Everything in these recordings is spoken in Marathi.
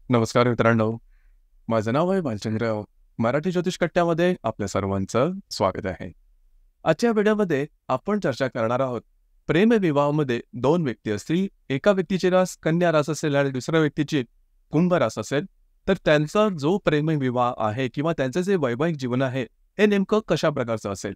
नमस्कार मित्रांनो, माझं नाव आहे भालचंद्र. मराठी ज्योतिष कट्ट्यामध्ये आपल्या सर्वांचं स्वागत आहे. आजच्या व्हिडिओमध्ये आपण चर्चा करणार आहोत प्रेमविवाहामध्ये दोन व्यक्ती असतील, एका व्यक्तीची रास कन्या रास असेल आणि दुसऱ्या व्यक्तीची कुंभ रास असेल, तर त्यांचा जो प्रेमविवाह आहे किंवा त्यांचं जे वैवाहिक जीवन आहे हे नेमकं कशा प्रकारचं असेल,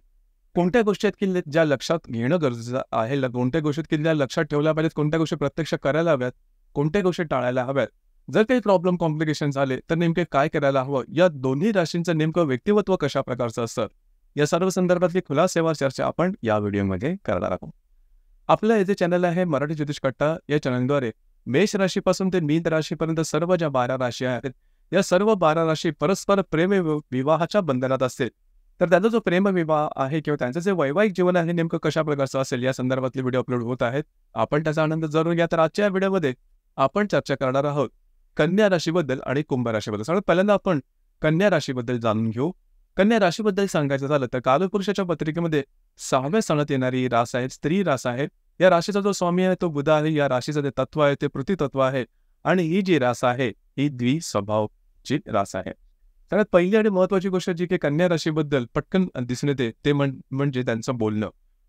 कोणत्या गोष्टी आहेत की ज्या लक्षात घेणं गरजेचं आहे, कोणत्या गोष्टी की ज्या लक्षात ठेवल्या पाहिजेत, कोणत्या गोष्टी प्रत्यक्ष करायला हव्यात, कोणत्या गोष्टी टाळायला हव्यात, जर काही प्रॉब्लेम कॉम्प्लिकेशन झाले तर नेमके काय करायला हवं, या दोन्ही राशींचं नेमकं व्यक्तिमत्व कशा प्रकारचं असतं, या सर्व संदर्भातली खुलासेवार चर्चा आपण या व्हिडिओमध्ये करणार आहोत. आपलं हे जे चॅनल आहे मराठी ज्योतिष कट्टा, या चॅनलद्वारे मेष राशीपासून ते मीन राशीपर्यंत सर्व ज्या 12 राशी आहेत, या सर्व 12 राशी परस्पर प्रेम विवाहाच्या बंधनात असतील, तर त्यांचा जो प्रेमविवाह आहे किंवा त्यांचं जे वैवाहिक जीवन आहे नेमकं कशा प्रकारचं असेल, या संदर्भातले व्हिडिओ अपलोड होत आहेत. आपण त्याचा आनंद जरूर घ्या. तर आजच्या व्हिडिओमध्ये आपण चर्चा करणार आहोत कन्या राशीबद्दल आणि कुंभ राशीबद्दल. सगळ्यात पहिल्यांदा आपण कन्या राशीबद्दल जाणून घेऊ. कन्या राशीबद्दल सांगायचं झालं तर कालपुरुषाच्या पत्रिकेमध्ये 6व्या सणात येणारी रास आहे, स्त्री रास आहे. या राशीचा जो स्वामी आहे तो बुध आहे. या राशीचं जे तत्व आहे ते पृथ्वीतत्व आहे आणि ही जी रास आहे ही द्विस्वभावची रास आहे. सगळ्यात पहिली आणि महत्वाची गोष्ट जी की कन्या राशीबद्दल पटकन दिसून येते ते म्हणजे त्यांचं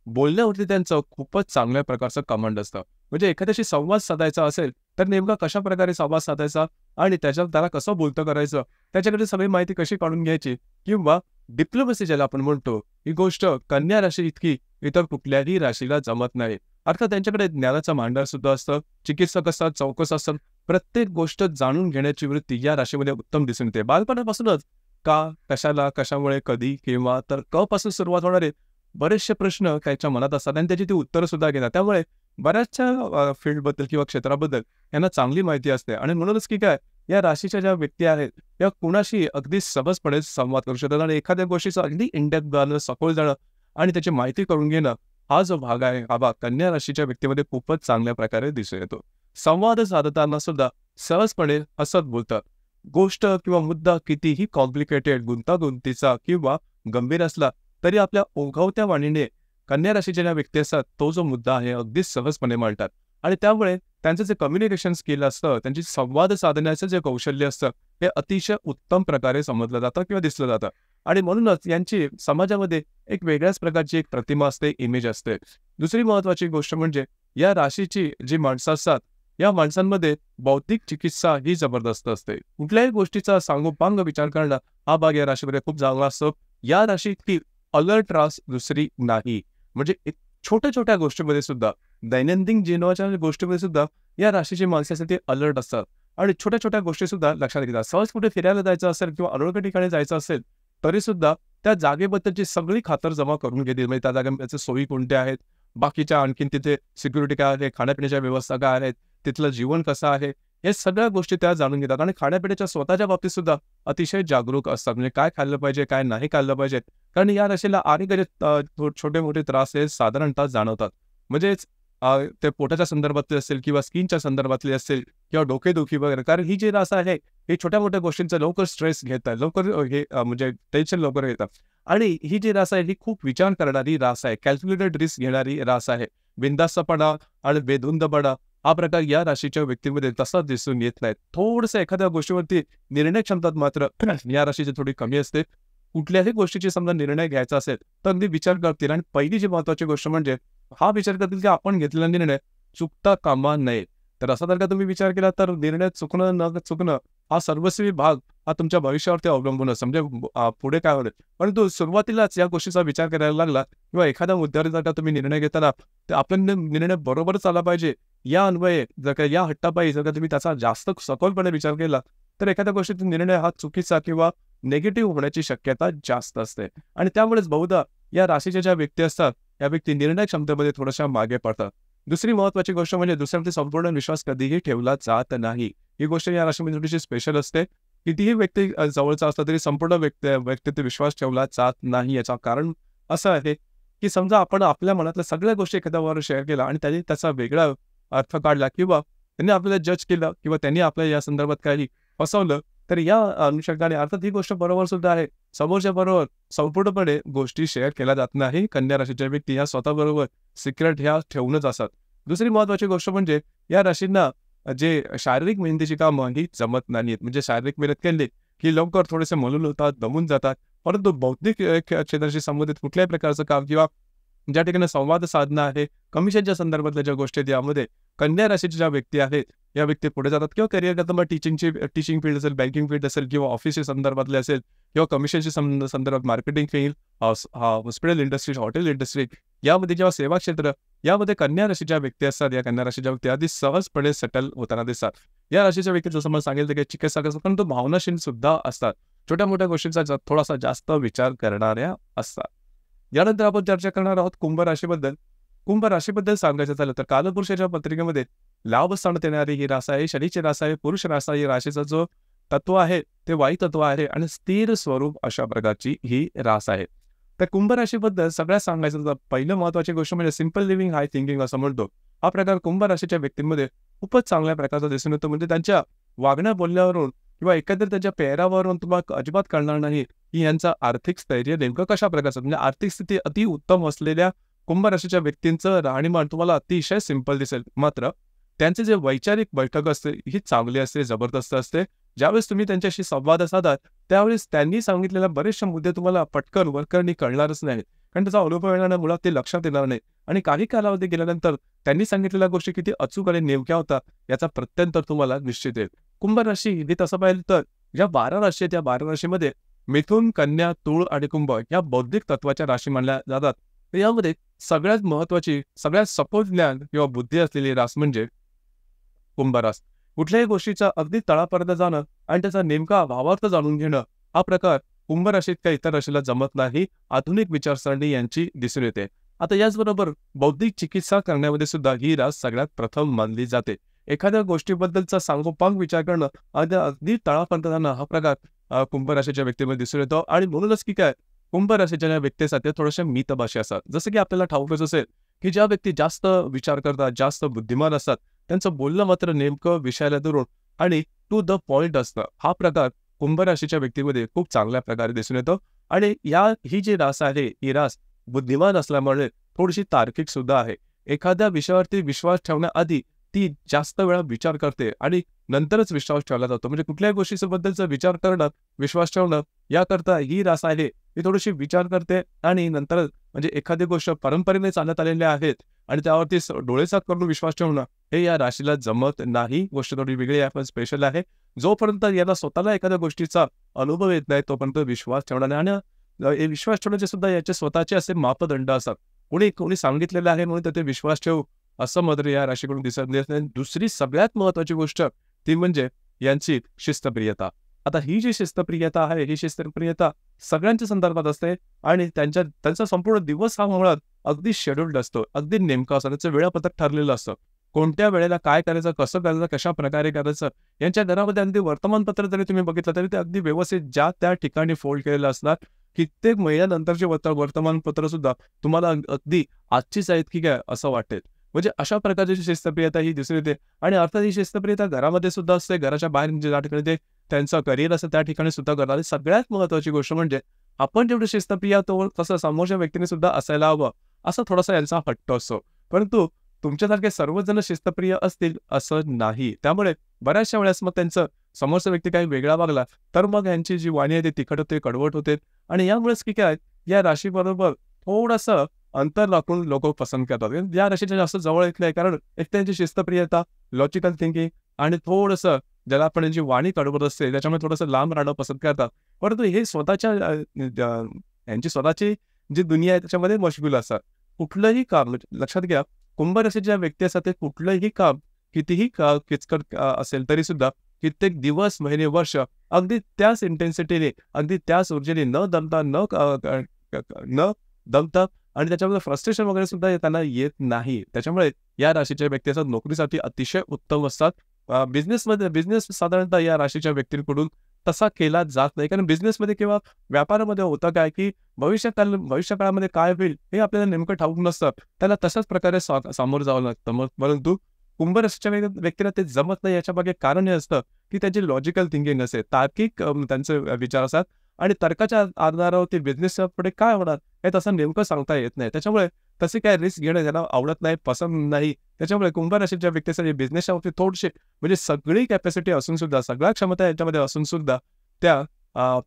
बोलण्यावरती त्यांचं खूपच चांगल्या प्रकारचं कमांड असतं. म्हणजे एखाद्याशी संवाद साधायचा असेल तर नेमका कशा प्रकारे संवाद साधायचा आणि त्याला कसं बोलतं करायचं, त्याच्याकडे सगळी माहिती कशी काढून घ्यायची किंवा डिप्लोमसी ज्याला आपण म्हणतो, ही गोष्ट कन्या राशी इतकी इतर कुठल्याही राशीला जमत नाही. अर्थात त्यांच्याकडे ज्ञानाचं भांडार सुद्धा असतं, चिकित्सक असतात, चौकस असतात. प्रत्येक गोष्ट जाणून घेण्याची वृत्ती या राशीमध्ये उत्तम दिसून येते. बालपणापासूनच का, कशाला, कशामुळे, कधी, केव्हा, तर क पासून सुरुवात होणारे बरेचसे प्रश्न त्याच्या मनात असतात आणि त्याची ती उत्तरं सुद्धा घेतात. त्यामुळे बऱ्याचशा फील्डबद्दल किंवा क्षेत्राबद्दल यांना चांगली माहिती असते आणि म्हणूनच की काय, या राशीच्या ज्या व्यक्ती आहेत या कुणाशी अगदी सहजपणे संवाद करू शकतात आणि एखाद्या गोष्टीचं अगदी इनडेप्थ जाणं, सखोल जाणं आणि त्याची माहिती करून घेणं, हा जो भाग आहे हा भाग कन्या राशीच्या व्यक्तीमध्ये खूपच चांगल्या प्रकारे दिसून येतो. संवाद साधताना सुद्धा सहजपणे हसत बोलतात. गोष्ट किंवा मुद्दा कितीही कॉम्प्लिकेटेड, गुंतागुंतीचा किंवा गंभीर असला तरी आपल्या ओघवत्या वाणीने कन्या राशीच्या ज्या व्यक्ती असतात तो जो मुद्दा आहे अगदी सहजपणे मांडतात आणि त्यामुळे त्यांचं जे कम्युनिकेशन स्किल असतं, त्यांची संवाद साधण्याचं जे कौशल्य असतं हे अतिशय उत्तम प्रकारे समजलं जातं किंवा दिसलं जातं आणि म्हणूनच यांची समाजामध्ये एक वेगळ्याच प्रकारची एक प्रतिमा असते, इमेज असते. दुसरी महत्वाची गोष्ट म्हणजे या राशीची जी माणसं असतात या माणसांमध्ये बौद्धिक चिकित्सा ही जबरदस्त असते. कुठल्याही गोष्टीचा सांगोपांग विचार करणं हा भाग या राशीमध्ये खूप चांगला असतो. या राशी इतकी अलर्ट रास दुसरी नाही. म्हणजे छोट्या छोट्या गोष्टीमध्ये सुद्धा, दैनंदिन जीवनाच्या गोष्टीमध्ये सुद्धा या राशीची माणसासाठी अलर्ट असतात आणि छोट्या छोट्या गोष्टी सुद्धा लक्षात घेतात. सहज कुठे फिरायला जायचं असेल किंवा अनोळखी ठिकाणी जायचं असेल तरी सुद्धा त्या जागेबद्दलची सगळी खातर जमा करून घेतील. म्हणजे त्या जागेच्या सोयी कोणत्या आहेत, बाकीच्या आणखीन तिथे सिक्युरिटी काय आहे, खाण्यापिण्याच्या व्यवस्था काय आहेत, तिथलं जीवन कसं आहे, हे सगळ्या गोष्टी त्या जाणून घेतात आणि खाण्यापिण्याच्या स्वतःच्या बाबतीत सुद्धा अतिशय जागरूक असतात. म्हणजे काय खाल्लं पाहिजे, काय नाही खाल्लं पाहिजे. कारण या राशीला छोटे मोठे त्रास हे साधारणतः जाणवतात. म्हणजेच ते पोटाच्या संदर्भातले असेल किंवा स्किनच्या संदर्भातले असेल किंवा डोकेदुखी वगैरे. कारण ही जी रास आहे ही छोट्या मोठ्या गोष्टींचा लवकर स्ट्रेस घेतात, लवकर म्हणजे टेन्शन लवकर घेतात आणि ही जी रास आहे ही खूप विचार करणारी रास आहे, कॅल्क्युलेटेड रिस्क घेणारी रास आहे. बिनधास्तपणा आणि बेधुंदपणा हा प्रकार या राशीच्या व्यक्तीमध्ये तसा दिसून येत नाही. थोडंसं एखाद्या गोष्टीवरती निर्णय क्षमता मात्र या राशीची थोडी कमी असते. कुठल्याही गोष्टीची समजा निर्णय घ्यायचा असेल तर अगदी विचार करतील आणि पहिली जी महत्वाची गोष्ट म्हणजे हा विचार करतील की आपण घेतलेला निर्णय चुकता कामा नये. तर असा जर का तुम्ही विचार केला तर निर्णय चुकणं न चुकणं हा सर्वस्वी भाग हा तुमच्या भविष्यावरती अवलंबून असतो. म्हणजे पुढे काय होईल, परंतु सुरुवातीलाच या गोष्टीचा विचार करायला लागला किंवा एखाद्या मुद्द्यावर जर का तुम्ही निर्णय घेताना तर आपला निर्णय बरोबरच आला पाहिजे या अन्वये जर का या हट्टापायी जर का तुम्ही त्याचा जास्त सखोलपणे विचार केला तर एखाद्या गोष्टीचा निर्णय हा चुकीचा किंवा नेगेटिव्ह होण्याची शक्यता जास्त असते आणि त्यामुळेच बहुधा या राशीच्या ज्या व्यक्ती असतात या व्यक्ती निर्णय क्षमतेमध्ये थोड्याशा मागे पडतात. दुसरी महत्वाची गोष्ट म्हणजे दुसऱ्यावरती संपूर्ण विश्वास कधीही ठेवला जात नाही. ही गोष्ट या राशीमध्ये थोडीशी स्पेशल असते. कितीही व्यक्ती जवळचा असला तरी संपूर्ण व्यक्तीवर विश्वास ठेवला जात नाही. याचं कारण असं आहे की समजा आपण आपल्या मनातल्या सगळ्या गोष्टी एखाद्यावर शेअर केला आणि त्यांनी त्याचा वेगळा अर्थ काढला किंवा त्यांनी आपल्याला जज केलं किंवा त्यांनी आपल्या या संदर्भात काही फसवलं तर या अनुषंगाने अर्थात ही गोष्ट बरोबर सुद्धा आहे. समोरच्या बरोबर संपूर्णपणे गोष्टी शेअर केल्या जात नाही. कन्या राशीच्या व्यक्ती ह्या स्वतः बरोबर सिक्रेट ह्या ठेवूनच असतात. दुसरी महत्वाची गोष्ट म्हणजे या राशींना जे शारीरिक मेहनतीची कामं ही जमत नाहीत. म्हणजे शारीरिक मेहनत केली की लवकर थोडेसे मलूल होतात, दमून जातात. परंतु बौद्धिक क्षेत्राशी संबंधित कुठल्याही प्रकारचं काम किंवा ज्या ठिकाणी संवाद साधणं आहे, कमिशनच्या संदर्भातल्या ज्या गोष्टी आहेत, यामध्ये कन्या राशीच्या ज्या व्यक्ती आहेत, या व्यक्ती पुढे जातात किंवा करिअर करताना टीचिंग फील्ड असेल, बँकिंग फील्ड असेल किंवा ऑफिसच्या संदर्भातले असेल किंवा कमिशनशी संदर्भात marketing field, hospital industry, hotel industry यामध्ये किंवा सेवा क्षेत्र यामध्ये कन्या राशीच्या व्यक्ती असतात. या कन्या राशीच्या व्यक्ती आधी सहजपणे सेटल होताना दिसतात. या राशीच्या व्यक्ती जसं मला सांगितलं की चिकित्सक असतात, परंतु भावनाशील सुद्धा असतात. छोट्या-मोठ्या गोष्टींचा थोडासा जास्त विचार करणाऱ्या असतात. यानंतर आपण चर्चा करणार आहोत कुंभ राशीबद्दल. कुंभ राशीबद्दल सांगायचं झालं तर कालपुरुषाच्या पत्रिकेमध्ये लाभ स्थानात येणारी ही रास आहे. शनीची रास आहे. पुरुष रास आहे. राशीचा जो तत्व आहे ते वायू तत्व आहे आणि स्थिर स्वरूप अशा प्रकारची ही रास आहे. तर कुंभ राशीबद्दल सगळ्यात सांगायचं तर पहिलं महत्त्वाची गोष्ट म्हणजे सिंपल लिव्हिंग हाय थिंकिंग असं म्हणतो. हा प्रकार कुंभ राशीच्या व्यक्तींमध्ये खूपच चांगल्या प्रकारचा दिसून येतो. म्हणजे त्यांच्या वागण्या बोलण्यावरून किंवा एकंदरीत त्यांच्या पेहरावावरून तुम्हाला अजिबात कळणार नाही की यांचा आर्थिक स्थैर्य नेमकं कशा प्रकारचं. म्हणजे आर्थिक स्थिती अति उत्तम असलेल्या कुंभ राशीच्या व्यक्तींचं राहणीमान तुम्हाला अतिशय सिंपल दिसेल. मात्र त्यांचे जे वैचारिक बैठक असते ही चांगली असते, जबरदस्त असते. ज्यावेळेस तुम्ही त्यांच्याशी संवाद साधाल त्यावेळेस त्यांनी सांगितलेले बरेचसे मुद्दे तुम्हाला पटकन वरकरणी कळणारच नाहीत. कारण त्याचा अनुभव येणार मुळात ते लक्षात येणार नाही आणि काही कालावधी गेल्यानंतर त्यांनी सांगितलेल्या गोष्टी किती अचूक आणि नेमक्या होता याचा प्रत्यंतर तुम्हाला निश्चित येईल. कुंभ राशी ही तसं पाहिलं तर ज्या 12 राशी आहेत, त्या 12 राशीमध्ये मिथुन, कन्या, तुळ आणि कुंभ या बौद्धिक तत्वाच्या राशी मानल्या जातात. तर यामध्ये सगळ्यात महत्त्वाची, सगळ्यात सखोल ज्ञान किंवा बुद्धी असलेली रास म्हणजे कुंभ रास. कुठल्याही गोष्टीचा अगदी तळापर्यंत जाणं आणि त्याचा नेमका भावार्थ जाणून घेणं हा प्रकार कुंभ राशीत काही इतर राशीला जमत नाही. आधुनिक विचारसरणी यांची दिसून येते. आता याचबरोबर बौद्धिक चिकित्सा करण्यामध्ये सुद्धा ही रास सगळ्यात प्रथम मानली जाते. एखाद्या गोष्टीबद्दलचा सांगोपांग विचार करणं अगदी तळापर्यंत जाणं हा प्रकार कुंभ राशीच्या व्यक्तीमध्ये दिसून येतो. आणि म्हणूनच की काय कुंभ राशीच्या ज्या व्यक्ती असतात त्या थोड्याशा मितभाषी असतात. जसं की आपल्याला ठाऊकच असेल की ज्या व्यक्ती जास्त विचार करतात, जास्त बुद्धिमान असतात, त्यांचं बोलणं मात्र नेमकं विषयाला धरून आणि टू द पॉइंट असतं. हा प्रकार कुंभ राशीच्या व्यक्तीमध्ये खूप चांगल्या प्रकारे दिसून येतो. आणि ही जी रास आहे ही रास बुद्धिमान असल्यामुळे थोडीशी तार्किक सुद्धा आहे. एखाद्या विषयावरती विश्वास ठेवण्याआधी ती जास्त वेळा विचार करते आणि नंतरच विश्वास ठेवला जातो. म्हणजे कुठल्याही गोष्टीबद्दलचा विचार करणं, विश्वास ठेवणं याकरता ही रास आहे ती थोडीशी विचार करते आणि नंतर म्हणजे एखादी गोष्ट परंपरेने चालत आलेल्या आहेत आणि त्यावरती डोळेसात करून विश्वास ठेवणं हे या राशीला जमत नाही. गोष्ट थोडी वेगळी आहे, पण स्पेशल आहे. जोपर्यंत याला स्वतःला एखाद्या गोष्टीचा अनुभव येत नाही तोपर्यंत विश्वास ठेवणार नाही. आणि विश्वास ठेवण्याचे सुद्धा याचे स्वतःचे असे मापदंड असतात. कोणी सांगितलेलं आहे म्हणून त्याचे विश्वास ठेवू असं मात्र या राशीकडून दिसत नाही. दुसरी सगळ्यात महत्वाची गोष्ट ती म्हणजे यांची शिस्तप्रियता. आता ही जी शिस्तप्रियता आहे ही शिस्तप्रियता सगळ्यांच्या संदर्भात असते आणि त्यांचा संपूर्ण दिवस हा मुळात अगदी शेड्यूल्ड असतो, अगदी नेमका असतो. त्याचं वेळापत्रक ठरलेलं असतं. कोणत्या वेळेला काय करायचं, कसं करायचं, कशा प्रकारे करायचं. यांच्या घरामध्ये अगदी वर्तमानपत्र जरी तुम्ही बघितलं तरी ते अगदी व्यवस्थित ज्या त्या ठिकाणी फोल्ड केलेलं असणार. कित्येक महिन्यानंतरचे वर्तमानपत्र सुद्धा तुम्हाला अगदी आजचीच आहेत की काय असं वाटेल. म्हणजे अशा प्रकारची शिस्तप्रियता ही दिसून येते. आणि अर्थात ही शिस्तप्रियता घरामध्ये सुद्धा असते. घराच्या बाहेर ज्या ठिकाणी ते त्यांचं करिअर असतं त्या ठिकाणी सुद्धा करणार. सगळ्यात महत्त्वाची गोष्ट म्हणजे आपण जेवढं शिस्तप्रिय तो तसं समोरच्या व्यक्तीने सुद्धा असायला हवं असा थोडासा यांचा हट्ट असतो. परंतु तुमच्यासारखे सर्वच जण शिस्तप्रिय असतील असं नाही. त्यामुळे बऱ्याचशा वेळेस मग त्यांचं समोरचा व्यक्ती काही वेगळा वागला तर मग यांची जी वाणी आहे ती तिखट होते, कडवट होते. आणि यामुळेच की काय या राशीबरोबर थोडंसं अंतर राखून लोक पसंत करतात. या राशीच्या जास्त जवळ येत नाही कारण एक त्यांची शिस्तप्रियता, लॉजिकल थिंकिंग आणि थोडंसं ज्याला आपण जी वाणी कडवट असते त्याच्यामुळे थोडंसं लांब राहणं पसंत करतात. परंतु हे स्वतःच्या यांची स्वतःची जी दुनिया आहे त्याच्यामध्ये मशगूल असतात. कुठलंही काम लक्षात घ्या, कुंभ राशीच्या व्यक्ती असतात ते कुठलंही काम कितीही किचकट असेल तरी सुद्धा कित्येक दिवस, महिने, वर्ष अगदी त्याच इंटेन्सिटीने, अगदी त्याच ऊर्जेने न दमता आणि त्याच्यामध्ये फ्रस्ट्रेशन वगैरे सुद्धा त्यांना येत नाही. त्याच्यामुळे या राशीच्या व्यक्ती असतात नोकरीसाठी अतिशय उत्तम असतात. बिझनेस साधारणतः या राशीच्या व्यक्तींकडून तसा केला जात नाही. कारण बिझनेसमध्ये किंवा व्यापारामध्ये होतं काय की भविष्यकाळामध्ये काय होईल हे आपल्याला नेमकं ठाऊक नसतं. त्याला तशाच प्रकारे सामोरं जावं लागतं. परंतु कुंभ राशीच्या व्यक्तीला ते जमत नाही. याच्या मागे कारण हे असतं की त्यांची लॉजिकल थिंकिंग असते, तार्किक त्यांचे विचार असतात आणि तर्काच्या आधारावरती बिझनेसच्या पुढे काय होणार हे तसं नेमकं सांगता येत नाही. त्याच्यामुळे तसे काय रिस्क घेणं त्यांना आवडत नाही, पसंत नाही. त्याच्यामुळे कुंभ राशीच्या व्यक्तीसाठी बिझनेसच्या बाबतीत थोडीशी म्हणजे सगळी कॅपॅसिटी असून सुद्धा, सगळ्या क्षमता याच्यामध्ये असून सुद्धा त्या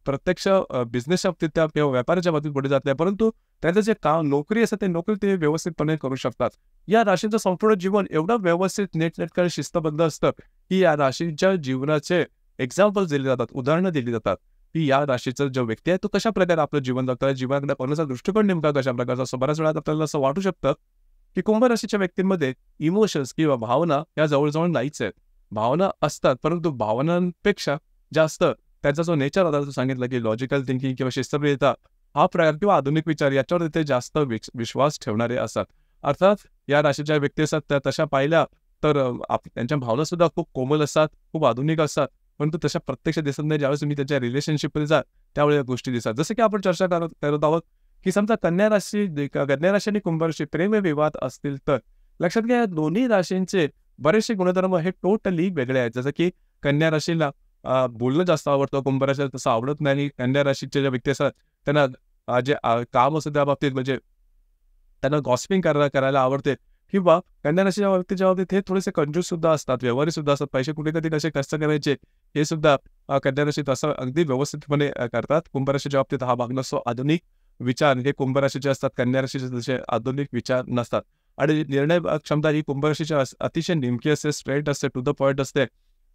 प्रत्यक्ष बिझनेसच्या बाबतीत त्या किंवा व्यापाराच्या बाबतीत पुढे जात नाही. परंतु त्यांचं जे काम नोकरी असते, ते नोकरी ते व्यवस्थितपणे करू शकतात. या राशीचं संपूर्ण जीवन एवढं व्यवस्थित नीटनेटकं शिस्तबद्ध असतं, की या राशीच्या जीवनाचे एक्झाम्पल्स दिले जातात, उदाहरणं दिली जातात, की या राशीचा जो व्यक्ती आहे तो कशा प्रकारे आपलं जीवन जगतो, जीवनाकडे पाहण्याचा दृष्टिकोन नेमका कशा प्रकारचा असतो. बऱ्याच वेळा आपल्याला असं वाटू शकतं, की कुंभ राशीच्या व्यक्तींमध्ये इमोशन्स किंवा भावना या जवळ नाहीच आहेत. भावना असतात, परंतु भावनांपेक्षा जास्त त्यांचा जो नेचर होता, तो सांगितलं की लॉजिकल थिंकिंग किंवा शिस्तप्रियता हा प्रकार किंवा आधुनिक विचार याच्यावर ते जास्त विश्वास ठेवणारे असतात. अर्थात या राशीच्या व्यक्ती असतात त्या तशा पाहिल्या तर त्यांच्या भावना सुद्धा खूप कोमल असतात, खूप आधुनिक असतात. परंतु तशा प्रत्यक्ष दिसत नाही. ज्यावेळेस तुम्ही त्यांच्या रिलेशनशिपमध्ये जा त्यावेळी या गोष्टी दिसतात. जसं की आपण चर्चा करत आहोत की समजा कन्या राशी आणि कुंभ राशी प्रेमविवाद असतील तर लक्षात घ्या, या दोन्ही राशींचे बरेचसे गुणधर्म हे टोटली वेगळे आहेत. जसं की कन्या राशीला बोलणं जास्त आवडतं, कुंभ राशीला तसं आवडत नाही. कन्या राशीचे जे व्यक्ती असतात त्यांना जे काम असतं त्या बाबतीत म्हणजे त्यांना गॉसिपिंग करायला आवडते किंवा कन्या राशीच्या व्यक्तीच्या बाबतीत हे थोडेसे कंजूस सुद्धा असतात, व्यवहारी सुद्धा असतात. पैसे कुठे कधी कसे खर्च करायचे हे सुद्धा कन्या राशीत असं अगदी व्यवस्थितपणे करतात. कुंभ राशीच्या बाबतीत हा भाग नसतो. आधुनिक विचार हे कुंभ राशीचे असतात, कन्या राशीचे तसे आधुनिक विचार नसतात. आणि निर्णय क्षमता ही कुंभ राशीच्या अतिशय नेमकी असते, स्ट्रेट असते, टू द पॉईंट असते.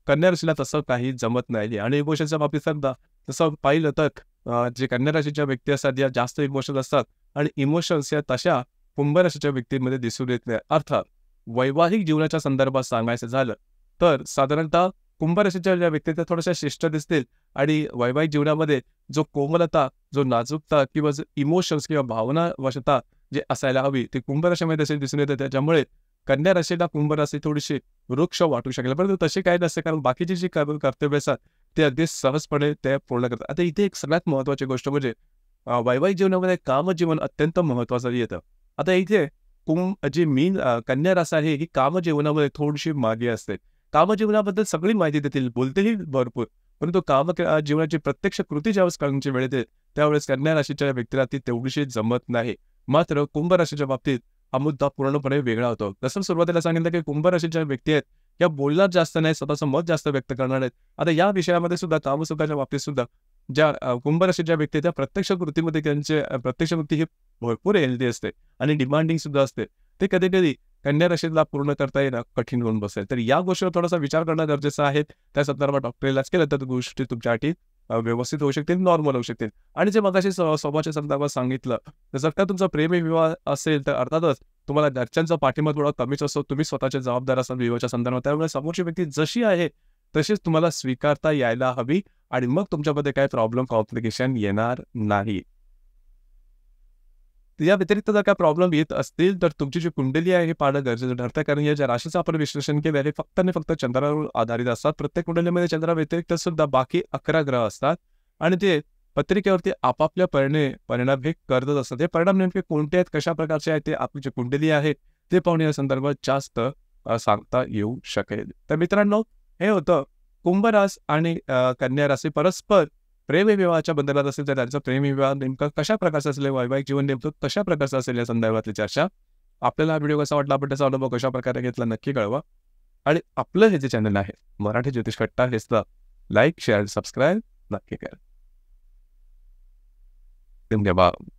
कन्या राशीला तसं काही जमत नाही. आणि इमोशनच्या बाबतीत सुद्धा तसं पाहिलं तर जे कन्या राशीच्या व्यक्ती असतात या जास्त इमोशनल असतात आणि इमोशन्स या तशा कुंभ राशीच्या व्यक्तींमध्ये दिसून येत नाही. अर्थात वैवाहिक जीवनाच्या संदर्भात सांगायचं झालं तर साधारणतः कुंभ राशीच्या ज्या व्यक्ती त्या थोड्याशा शिष्ट दिसतील आणि वैवाहिक जीवनामध्ये जो कोमलता, जो नाजूकता किंवा जो इमोशन्स किंवा भावना वशता जे असायला हवी ते कुंभ राशीमध्ये तसे दिसून येते. त्याच्यामुळे कन्या राशीला कुंभ राशी थोडीशी वृक्ष वाटू शकेल, परंतु तसे काही नसते. कारण बाकीची जी कर्तव्य असतात ते अगदी सहजपणे ते पूर्ण करतात. आता इथे एक सगळ्यात महत्त्वाची गोष्ट म्हणजे वैवाहिक जीवनामध्ये कामजीवन अत्यंत महत्त्वाचं येतं. आता इथे जी कन्या रास आहे ही कामजीवनामध्ये थोडीशी मागे असते. कामजीवनाबद्दल सगळी माहिती देतील, बोलतेही भरपूर, परंतु जीवनाची प्रत्यक्ष कृती ज्यावेळेस करण्याची वेळ येते त्यावेळेस कन्या राशीच्या व्यक्तीला ती तेवढीशी जमत नाही. मात्र कुंभ राशीच्या बाबतीत हा मुद्दा पूर्णपणे वेगळा होतो. जसं सुरुवातीला सांगितलं की कुंभ राशीच्या व्यक्ती आहेत या बोलणार जास्त नाही, स्वतःचं मत जास्त व्यक्त करणार आहेत. आता या विषयामध्ये सुद्धा कामसुखाच्या बाबतीत सुद्धा ज्या कुंभ राशीच्या व्यक्ती त्या प्रत्यक्ष कृतीमध्ये त्यांचे प्रत्यक्ष कृती ही भरपूर हेल्दी असते आणि डिमांडिंग सुद्धा असते. ते कधी कधी कन्या राशीला पूर्ण करता येणं कठीण होऊन बसेल. तर या गोष्टीवर थोडासा विचार करणं गरजेचं आहे. त्या संदर्भात डॉक्टर इलाज केला तर गोष्टी तुमच्यासाठी व्यवस्थित होऊ शकतील, नॉर्मल होऊ शकतील. आणि जे मगाशी स्वभावाच्या संदर्भात सांगितलं, तर जर का तुमचा प्रेमविवाह असेल तर अर्थातच तुम्हाला घरच्यांचा पाठिंबा थोडा कमीच असतो. तुम्ही स्वतःचे जबाबदार असाल विवाहाच्या संदर्भात. त्यामुळे समोरची व्यक्ती जशी आहे तशीच तुम्हाला स्वीकारता यायला हवी आणि मग तुमच्यामध्ये काही प्रॉब्लेम, कॉम्प्लिकेशन येणार नाही. या व्यतिरिक्त जर काय प्रॉब्लेम येत असतील तर तुमची जी कुंडली आहे हे पाहणं गरजेचं ठरतं. कारण या ज्या राशीचं आपण विश्लेषण केलं हे फक्त आणि फक्त चंद्रावर आधारित असतात. प्रत्येक कुंडलीमध्ये चंद्रा व्यतिरिक्त सुद्धा बाकी 11 ग्रह असतात आणि ते पत्रिकेवरती आपापल्या परिणाम हे करतच असतात. हे परिणाम नेमके कोणते आहेत, कशा प्रकारचे आहेत ते आपली जी कुंडली आहे ते पाहून या संदर्भात जास्त सांगता येऊ शकेल. तर मित्रांनो, हे होतं कुंभ रास आणि कन्या राशी परस्पर प्रेमविवाहाच्या बंधनात असेल तर त्यांचा प्रेमविवाह नेमका कशा प्रकारचा असेल, वैवाहिक जीवन नेमकं कशा प्रकारचं असेल या संदर्भातली चर्चा. आपल्याला हा व्हिडिओ कसा वाटला, आपण त्याचा अनुभव कशा प्रकारे घेतला नक्की कळवा. आणि आपलं हे जे चॅनल आहे मराठी ज्योतिष कट्टा हेच लाईक, शेअर, सबस्क्राईब नक्की करा. धन्यवाद.